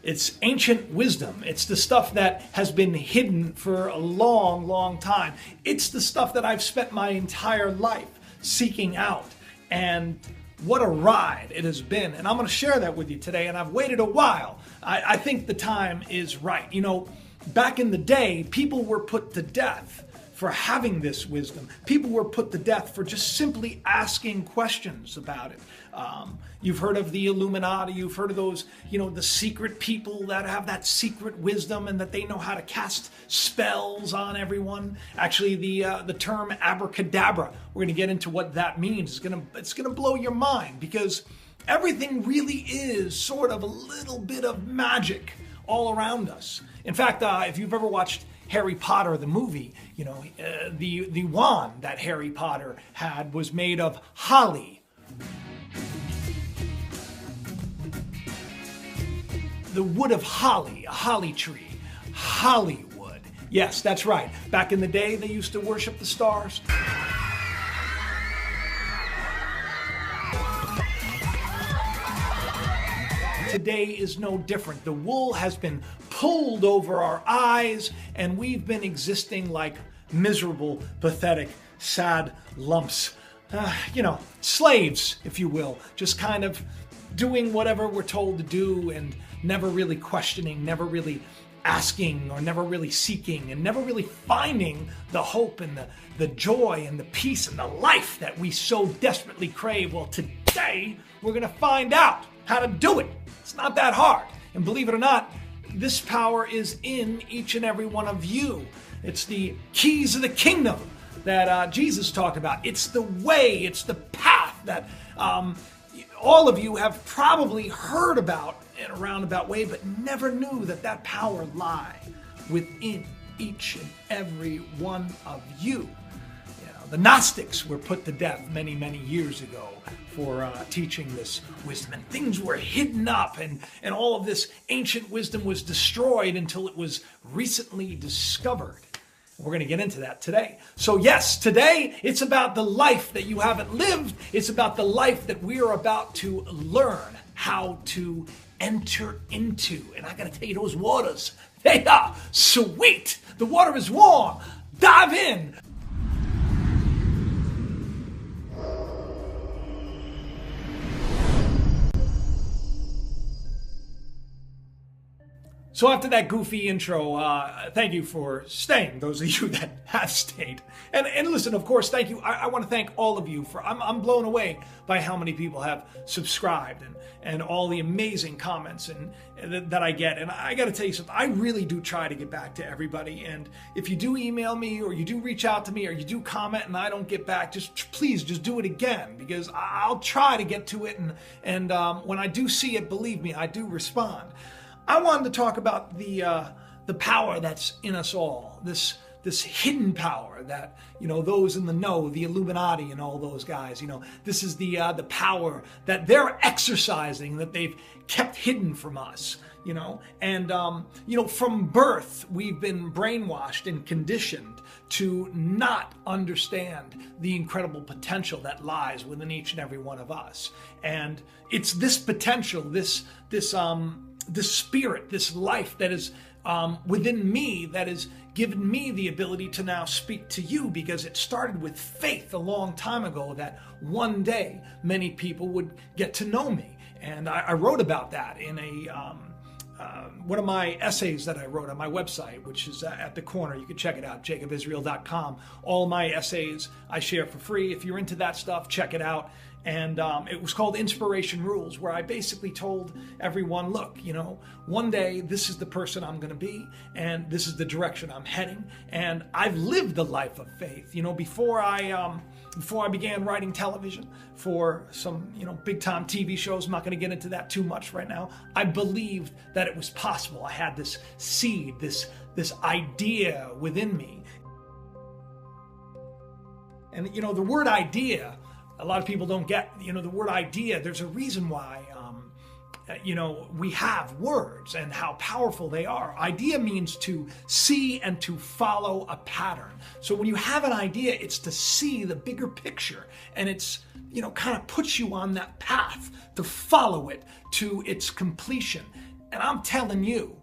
It's ancient wisdom. It's the stuff that has been hidden for a long, long time. It's the stuff that I've spent my entire life seeking out. And what a ride it has been. And I'm going to share that with you today. And I've waited a while. I think the time is right. You know, back in the day, people were put to death for having this wisdom. People were put to death for just simply asking questions about it. You've heard of the Illuminati. You've heard of those, you know, the secret people that have that secret wisdom and that they know how to cast spells on everyone. Actually, the term abracadabra, we're going to get into what that means. It's gonna blow your mind, because everything really is sort of a little bit of magic all around us. In fact, if you've ever watched Harry Potter, the movie, you know, the wand that Harry Potter had was made of holly. The wood of holly, a holly tree, Hollywood. Yes, that's right. Back in the day, they used to worship the stars. Today is no different. The wool has been pulled over our eyes, and we've been existing like miserable, pathetic, sad lumps. You know, slaves, if you will, just kind of doing whatever we're told to do and never really questioning, never really asking, or never really seeking, and never really finding the hope and the joy and the peace and the life that we so desperately crave. Well, today we're going to find out how to do it. It's not that hard. And believe it or not, this power is in each and every one of you. It's the keys of the kingdom that Jesus talked about. It's the way, it's the path that all of you have probably heard about in a roundabout way, but never knew that that power lie within each and every one of you. You know, the Gnostics were put to death many, many years ago for teaching this wisdom, and things were hidden up, and all of this ancient wisdom was destroyed until it was recently discovered. We're going to get into that today. So yes, today it's about the life that you haven't lived. It's about the life that we are about to learn how to enter into. And I got to tell you, those waters, they are sweet. The water is warm. Dive in. So after that goofy intro, thank you for staying, those of you that have stayed. And listen, of course, thank you. I want to thank all of you for, I'm blown away by how many people have subscribed and all the amazing comments that I get. And I got to tell you something, I really do try to get back to everybody. And if you do email me, or you do reach out to me, or you do comment and I don't get back, please do it again, because I'll try to get to it. And when I do see it, believe me, I do respond. I wanted to talk about the power that's in us all, this hidden power that, you know, those in the know, the Illuminati and all those guys, you know, this is the power that they're exercising, that they've kept hidden from us, you know. And you know, from birth we've been brainwashed and conditioned to not understand the incredible potential that lies within each and every one of us. And it's this potential, this spirit, this life that is within me, that has given me the ability to now speak to you, because it started with faith a long time ago that one day many people would get to know me. And I wrote about that in one of my essays that I wrote on my website, which is at the corner. You can check it out, jacobisrael.com. All my essays I share for free. If you're into that stuff, check it out. And it was called Inspiration Rules, where I basically told everyone, look, you know, one day this is the person I'm going to be, and this is the direction I'm heading. And I've lived the life of faith. You know, before I began writing television for some, you know, big time TV shows, I'm not going to get into that too much right now, I believed that it was possible. I had this seed, this idea within me. And, you know, the word idea, a lot of people don't get, you know, the word idea. There's a reason why, you know, we have words and how powerful they are. Idea means to see and to follow a pattern. So when you have an idea, it's to see the bigger picture, and it's, you know, kind of puts you on that path to follow it to its completion. And I'm telling you,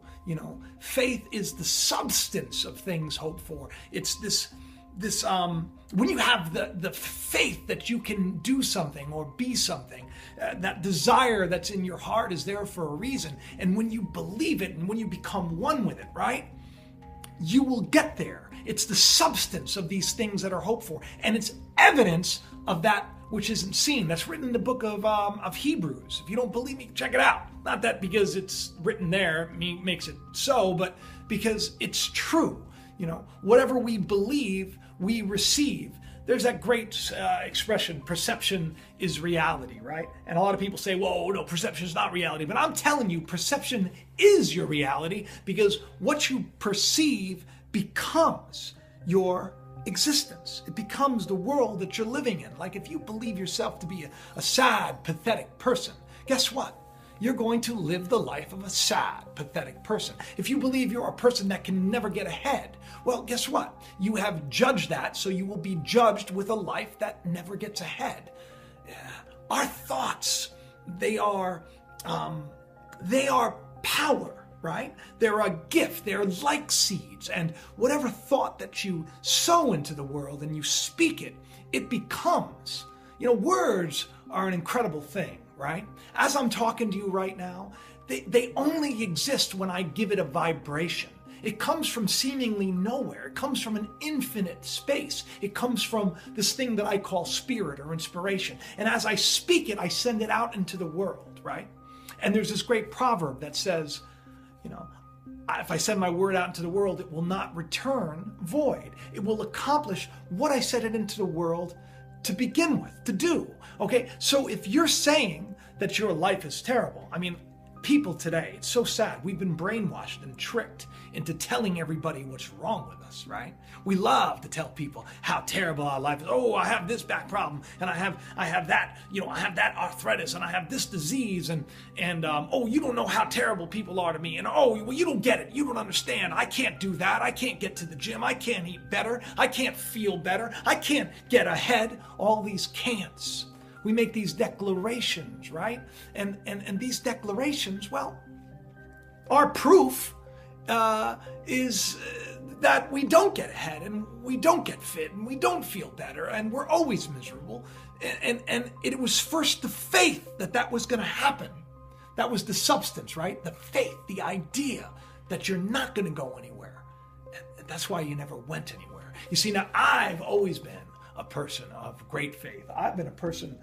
faith is the substance of things hoped for. It's this when you have the faith that you can do something or be something, that desire that's in your heart is there for a reason. And when you believe it and when you become one with it, right, you will get there. It's the substance of these things that are hoped for. And it's evidence of that which isn't seen. That's written in the book of Hebrews. If you don't believe me, check it out. Not that because it's written there makes it so, but because it's true. Whatever we believe, we receive. There's that great expression, perception is reality, right? And a lot of people say, whoa, no, perception is not reality. But I'm telling you, perception is your reality, because what you perceive becomes your existence. It becomes the world that you're living in. Like if you believe yourself to be a sad, pathetic person, guess what? You're going to live the life of a sad, pathetic person. If you believe you're a person that can never get ahead, well, guess what? You have judged that, so you will be judged with a life that never gets ahead. Our thoughts, they are power, right? They're a gift. They're like seeds. And whatever thought that you sow into the world and you speak it, it becomes. Words are an incredible thing, right? As I'm talking to you right now, they only exist when I give it a vibration. It comes from seemingly nowhere. It comes from an infinite space. It comes from this thing that I call spirit or inspiration. And as I speak it, I send it out into the world, right? And there's this great proverb that says, if I send my word out into the world, it will not return void. It will accomplish what I set it into the world to begin with, to do. Okay, so if you're saying that your life is terrible, people today, it's so sad. We've been brainwashed and tricked into telling everybody what's wrong with us, right? We love to tell people how terrible our life is. Oh, I have this back problem, and I have that, I have that arthritis, and I have this disease, and oh, you don't know how terrible people are to me, and oh, well, you don't get it, you don't understand. I can't do that. I can't get to the gym. I can't eat better. I can't feel better. I can't get ahead. All these can'ts. We make these declarations, right? And these declarations, well, are proof is that we don't get ahead, and we don't get fit, and we don't feel better, and we're always miserable. And it was first the faith that was going to happen. That was the substance, right? The faith, the idea that you're not going to go anywhere. And that's why you never went anywhere. You see, now I've always been a person of great faith. I've been a person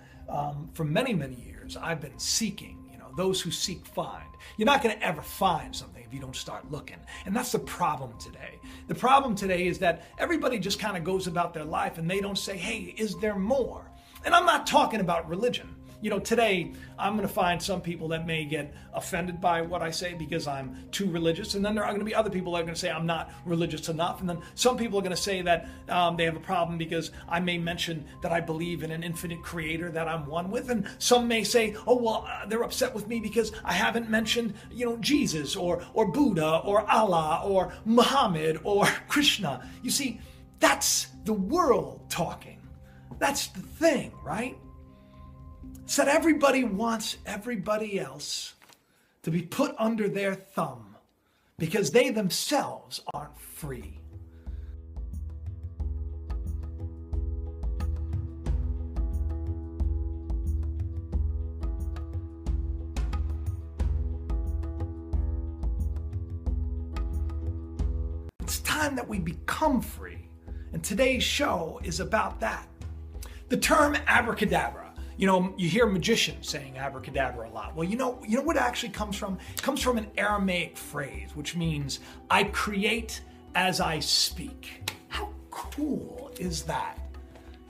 for many, many years. I've been seeking. Those who seek find. You're not going to ever find something if you don't start looking. And that's the problem today. The problem today is that everybody just kind of goes about their life and they don't say, hey, is there more? And I'm not talking about religion. Today I'm going to find some people that may get offended by what I say because I'm too religious. And then there are going to be other people that are going to say I'm not religious enough. And then some people are going to say that they have a problem because I may mention that I believe in an infinite creator that I'm one with. And some may say, oh, well, they're upset with me because I haven't mentioned, Jesus or Buddha or Allah or Muhammad or Krishna. You see, that's the world talking. That's the thing, right? It's that everybody wants everybody else to be put under their thumb because they themselves aren't free. It's time that we become free, and today's show is about that. The term abracadabra. You hear magicians saying abracadabra a lot. Well, you know what it actually comes from? It comes from an Aramaic phrase, which means I create as I speak. How cool is that?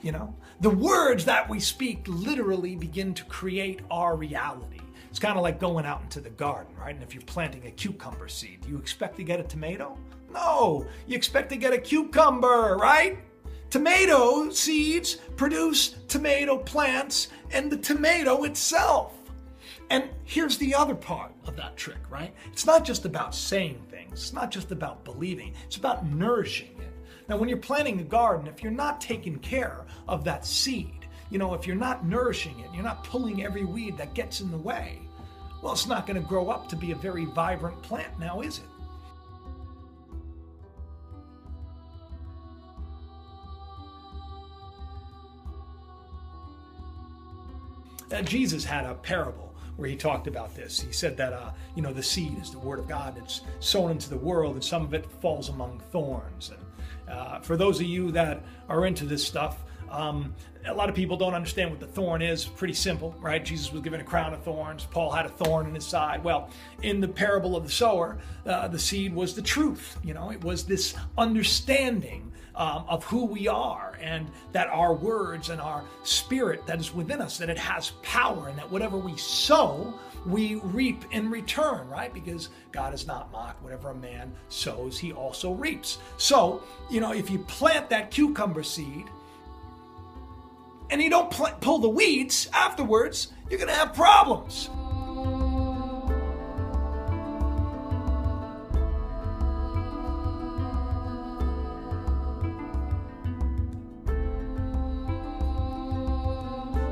The words that we speak literally begin to create our reality. It's kind of like going out into the garden, right? And if you're planting a cucumber seed, do you expect to get a tomato? No, you expect to get a cucumber, right? Tomato seeds produce tomato plants and the tomato itself. And here's the other part of that trick, right? It's not just about saying things. It's not just about believing. It's about nourishing it. Now, when you're planting a garden, if you're not taking care of that seed, if you're not nourishing it, you're not pulling every weed that gets in the way, well, it's not going to grow up to be a very vibrant plant now, is it? Jesus had a parable where he talked about this. He said that, the seed is the word of God that's sown into the world, and some of it falls among thorns. And for those of you that are into this stuff, a lot of people don't understand what the thorn is. Pretty simple, right? Jesus was given a crown of thorns. Paul had a thorn in his side. Well, in the parable of the sower, the seed was the truth. It was this understanding of who we are, and that our words and our spirit that is within us, that it has power, and that whatever we sow, we reap in return, right? Because God is not mocked. Whatever a man sows, he also reaps. So, if you plant that cucumber seed, and you don't pull the weeds afterwards, you're going to have problems.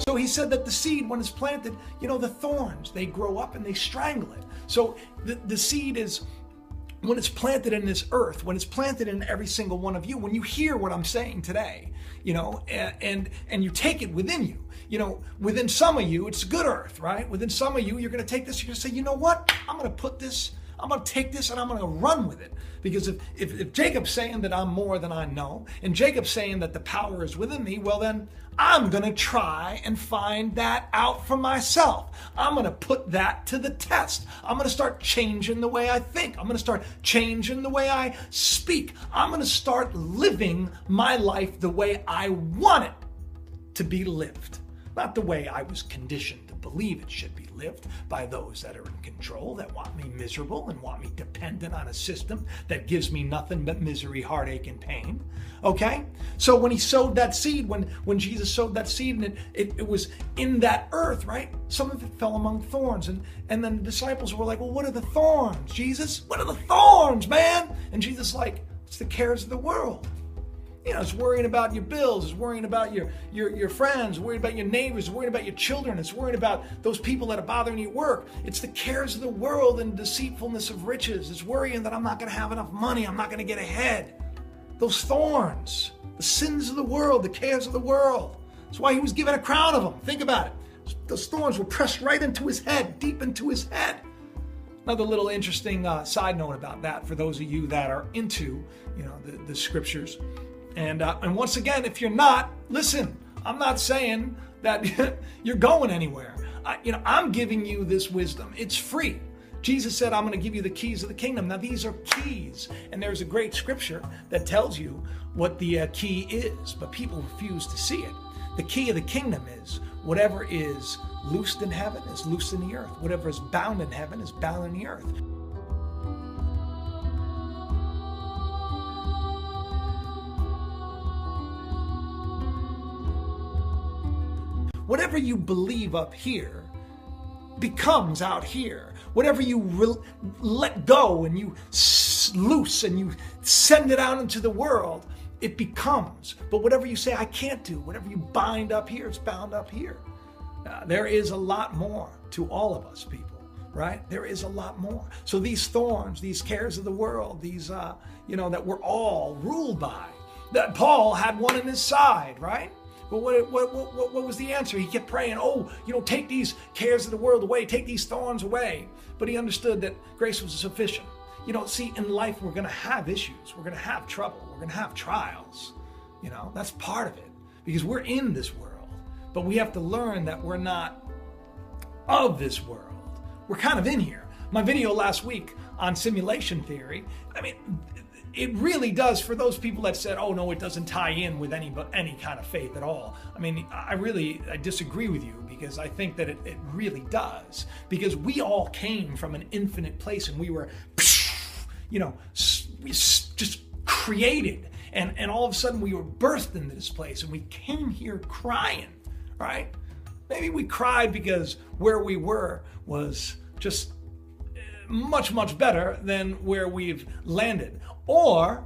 So he said that the seed, when it's planted, the thorns, they grow up and they strangle it. So the seed is, when it's planted in this earth, when it's planted in every single one of you, when you hear what I'm saying today, and you take it within you, within some of you, it's good earth, right? Within some of you, you're going to take this, you're going to say, you know what? I'm going to take this and I'm going to run with it. Because if Jacob's saying that I'm more than I know, and Jacob's saying that the power is within me, well then I'm going to try and find that out for myself. I'm going to put that to the test. I'm going to start changing the way I think. I'm going to start changing the way I speak. I'm going to start living my life the way I want it to be lived. Not the way I was conditioned to believe it should be lived by those that are in control, that want me miserable and want me dependent on a system that gives me nothing but misery, heartache, and pain. Okay? So when he sowed that seed, when Jesus sowed that seed, and it was in that earth, right? Some of it fell among thorns. And then the disciples were like, well, what are the thorns, Jesus? What are the thorns, man? And Jesus like, it's the cares of the world. It's worrying about your bills, it's worrying about your friends, worrying about your neighbors, worrying about your children, it's worrying about those people that are bothering you at work. It's the cares of the world and deceitfulness of riches. It's worrying that I'm not going to have enough money, I'm not going to get ahead. Those thorns, the sins of the world, the cares of the world. That's why he was given a crown of them. Think about it. Those thorns were pressed right into his head, deep into his head. Another little interesting side note about that for those of you that are into the scriptures. And once again, if you're not, listen, I'm not saying that you're going anywhere. I'm giving you this wisdom. It's free. Jesus said, I'm going to give you the keys of the kingdom. Now, these are keys. And there's a great scripture that tells you what the key is, but people refuse to see it. The key of the kingdom is whatever is loosed in heaven is loosed in the earth. Whatever is bound in heaven is bound in the earth. Whatever you believe up here becomes out here. Whatever you let go and you loose and you send it out into the world, it becomes. But whatever you say, I can't do, whatever you bind up here, it's bound up here. There is a lot more to all of us people, right? There is a lot more. So these thorns, these cares of the world, these, that we're all ruled by, that Paul had one in his side, right? But what was the answer? He kept praying, take these cares of the world away, take these thorns away. But he understood that grace was sufficient. See, in life we're going to have issues. We're going to have trouble. We're going to have trials. That's part of it because we're in this world. But we have to learn that we're not of this world. We're kind of in here. My video last week on simulation theory, it really does for those people that said, oh no, it doesn't tie in with any kind of faith at all. I disagree with you because I think that it really does. Because we all came from an infinite place and we were, just created. And all of a sudden we were birthed into this place and we came here crying, right? Maybe we cried because where we were was just much, much better than where we've landed. Or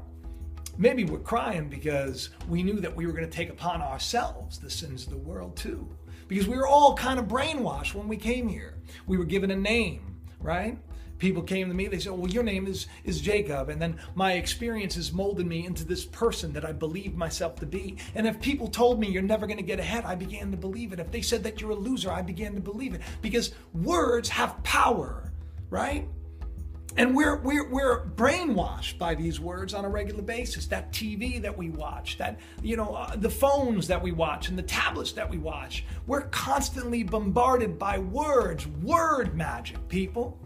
maybe we're crying because we knew that we were going to take upon ourselves the sins of the world too. because we were all kind of brainwashed when we came here. We were given a name, right? People came to me, they said, well, your name is Jacob. And then my experiences molded me into this person that I believed myself to be. And if people told me you're never going to get ahead, I began to believe it. If they said that you're a loser, I began to believe it. Because words have power, right? And we're brainwashed by these words on a regular basis. That TV that we watch, that, the phones that we watch and the tablets that we watch. We're constantly bombarded by words, word magic, people.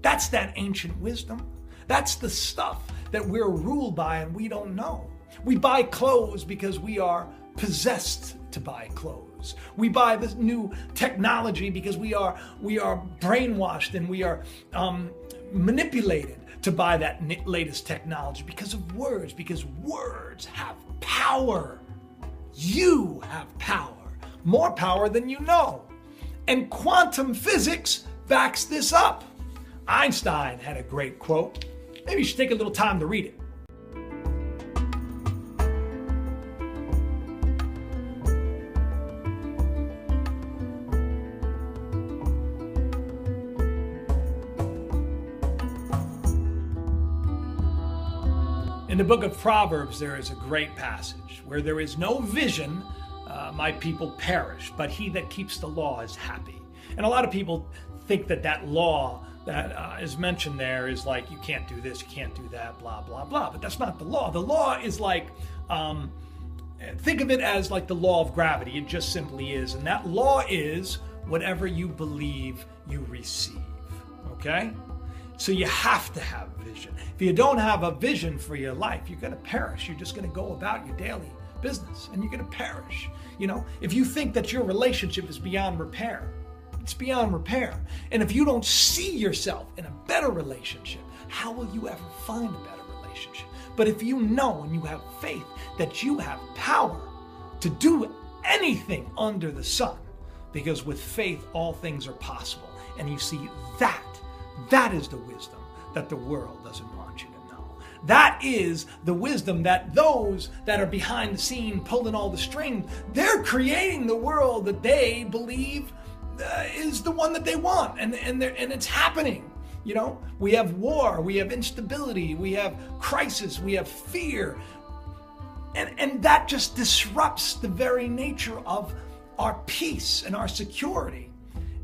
That's that ancient wisdom. That's the stuff that we're ruled by and we don't know. We buy clothes because we are possessed to buy clothes. We buy this new technology because we are brainwashed and we are manipulated to buy that latest technology because of words, because words have power. You have power, more power than you know. And quantum physics backs this up. Einstein had a great quote. Maybe you should take a little time to read it. In the book of Proverbs, there is a great passage where there is no vision, my people perish, but he that keeps the law is happy. And a lot of people think that law that is mentioned there is like, you can't do this, you can't do that, blah, blah, blah. But that's not the law. The law is like, think of it as like the law of gravity. It just simply is. And that law is whatever you believe you receive. Okay? So you have to have vision. If you don't have a vision for your life, you're going to perish. You're just going to go about your daily business and you're going to perish. If you think that your relationship is beyond repair, it's beyond repair. And if you don't see yourself in a better relationship, how will you ever find a better relationship? But if you know and you have faith that you have power to do anything under the sun, because with faith all things are possible. And you see, that is the wisdom that the world doesn't want you to know. That is the wisdom that those that are behind the scene pulling all the strings, they're creating the world that they believe is the one that they want, and it's happening. We have war, we have instability, we have crisis, we have fear, and that just disrupts the very nature of our peace and our security.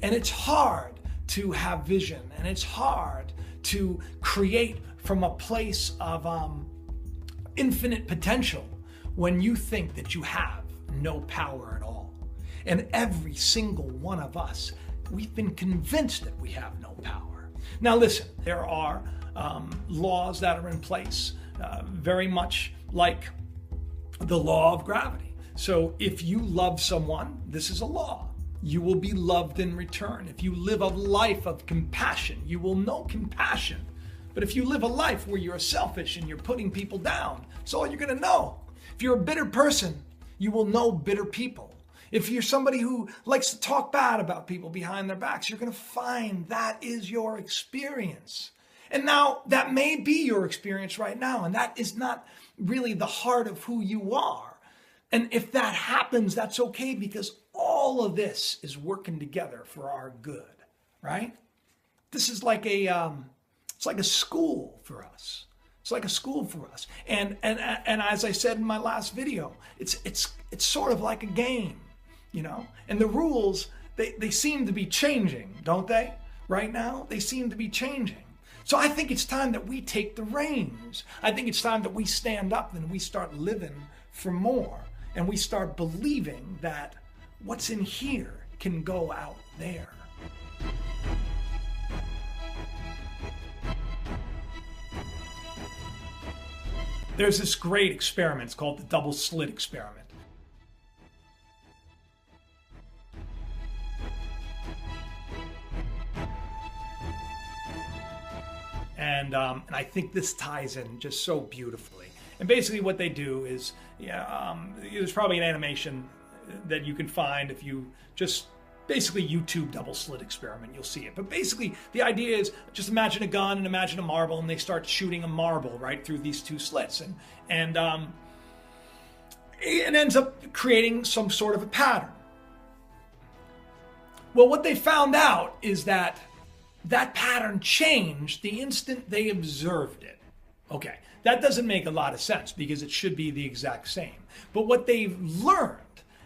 And it's hard to have vision, and it's hard to create from a place of infinite potential when you think that you have no power at all. And every single one of us, we've been convinced that we have no power. Now listen, there are laws that are in place, very much like the law of gravity. So if you love someone, this is a law. You will be loved in return. If you live a life of compassion, you will know compassion. But if you live a life where you're selfish and you're putting people down, that's all you're going to know. If you're a bitter person, you will know bitter people. If you're somebody who likes to talk bad about people behind their backs, you're going to find that is your experience. And now that may be your experience right now, and that is not really the heart of who you are. And if that happens, that's okay, because all of this is working together for our good, right? This is like it's like a school for us. It's like a school for us. And as I said in my last video, it's sort of like a game. And the rules, they seem to be changing, don't they? Right now, they seem to be changing. So I think it's time that we take the reins. I think it's time that we stand up and we start living for more. And we start believing that what's in here can go out there. There's this great experiment. It's called the double slit experiment. And I think this ties in just so beautifully. And basically what they do is, there's probably an animation that you can find if you just basically YouTube double slit experiment, you'll see it. But basically the idea is just imagine a gun and imagine a marble, and they start shooting a marble right through these two slits. And it ends up creating some sort of a pattern. Well, what they found out is that that pattern changed the instant they observed it. Okay, that doesn't make a lot of sense because it should be the exact same. But what they've learned,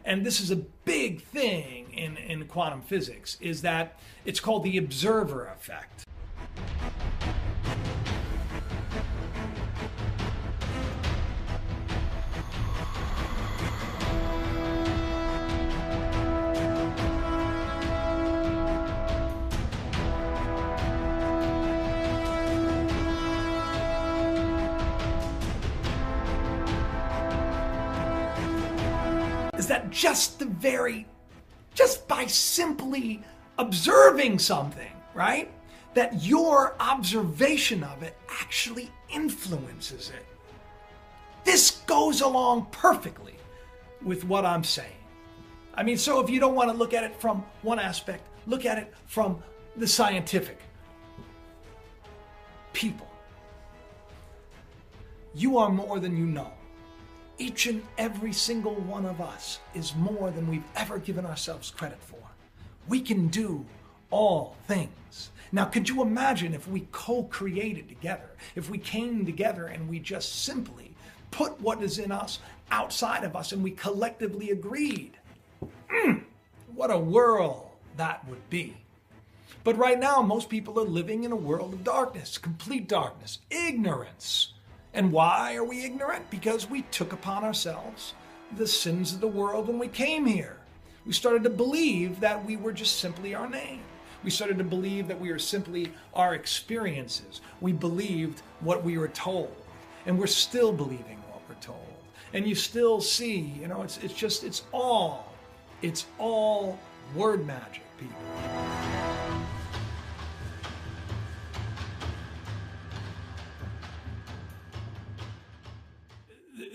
and this is a big thing in quantum physics, is that it's called the observer effect. Is that just by simply observing something, right? That your observation of it actually influences it. This goes along perfectly with what I'm saying. I mean, so if you don't want to look at it from one aspect, look at it from the scientific. People, you are more than you know. Each and every single one of us is more than we've ever given ourselves credit for. We can do all things. Now, could you imagine if we co-created together, if we came together and we just simply put what is in us outside of us and we collectively agreed? What a world that would be. But right now, most people are living in a world of darkness, complete darkness, ignorance. And why are we ignorant? Because we took upon ourselves the sins of the world when we came here. We started to believe that we were just simply our name. We started to believe that we were simply our experiences. We believed what we were told. And we're still believing what we're told. And you still see, it's all word magic, people.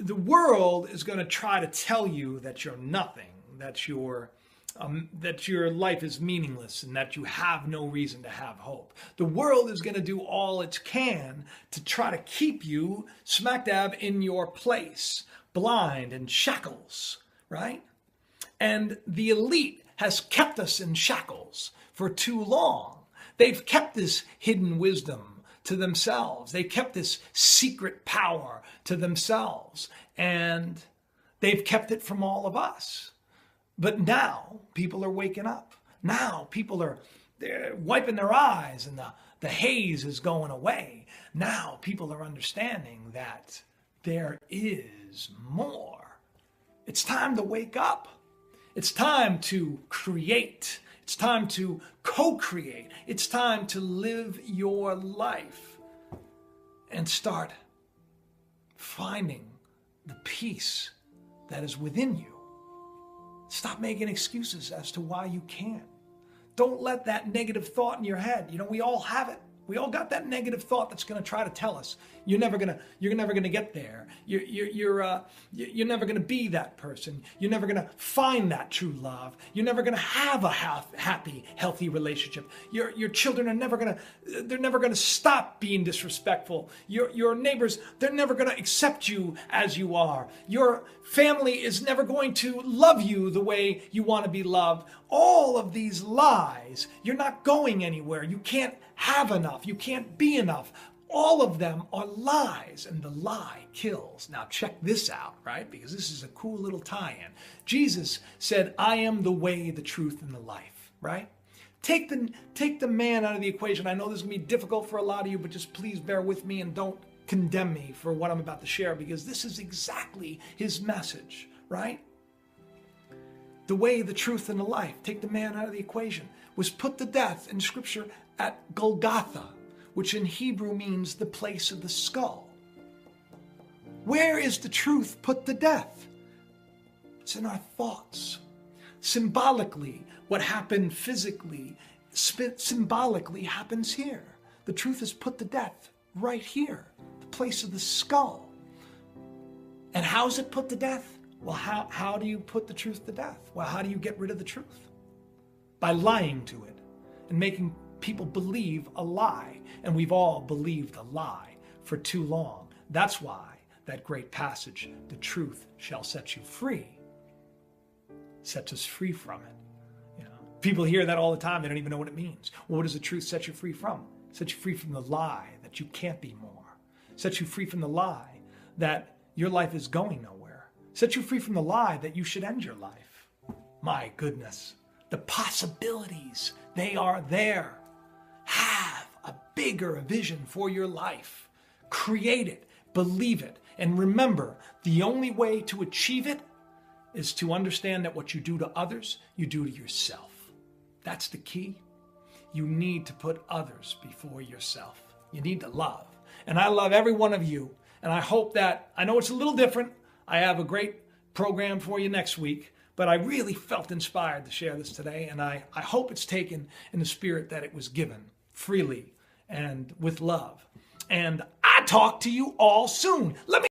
The world is going to try to tell you that you're nothing, that your life is meaningless, and that you have no reason to have hope. The world is going to do all it can to try to keep you smack dab in your place, blind and shackles, right? And the elite has kept us in shackles for too long. They've kept this hidden wisdom to themselves. They kept this secret power to themselves, and they've kept it from all of us. But now people are waking up. Now they're wiping their eyes, and the haze is going away. Now people are understanding that there is more. It's time to wake up. It's time to create. It's time to co-create. It's time to live your life and start finding the peace that is within you. Stop making excuses as to why you can't. Don't let that negative thought in your head. We all have it. We all got that negative thought that's going to try to tell us you're never gonna get there. You're never gonna be that person. You're never gonna find that true love. You're never gonna have a happy, healthy relationship. Your children are never gonna stop being disrespectful. Your neighbors, they're never gonna accept you as you are. Your family is never going to love you the way you want to be loved. All of these lies. You're not going anywhere. You can't have enough. You can't be enough. All of them are lies, and the lie kills. Now check this out, right? Because this is a cool little tie-in. Jesus said, I am the way, the truth, and the life, right? Take the man out of the equation. I know this is going to be difficult for a lot of you, but just please bear with me and don't condemn me for what I'm about to share, because this is exactly his message, right? The way, the truth, and the life. Take the man out of the equation. Was put to death in Scripture at Golgotha, which in Hebrew means the place of the skull. Where is the truth put to death? It's in our thoughts. Symbolically, what happened physically, symbolically happens here. The truth is put to death right here, the place of the skull. And how is it put to death? Well, how do you put the truth to death? Well, how do you get rid of the truth? By lying to it and making people believe a lie. And we've all believed a lie for too long. That's why that great passage, the truth shall set you free, sets us free from it. People hear that all the time. They don't even know what it means. Well, what does the truth set you free from? Set you free from the lie that you can't be more. Set you free from the lie that your life is going nowhere. Set you free from the lie that you should end your life. My goodness, the possibilities, they are there. Have a bigger vision for your life. Create it, believe it, and remember, the only way to achieve it is to understand that what you do to others, you do to yourself. That's the key. You need to put others before yourself. You need to love. And I love every one of you. And I hope that, I know it's a little different. I have a great program for you next week, but I really felt inspired to share this today. And I hope it's taken in the spirit that it was given freely and with love. And I talk to you all soon. Let me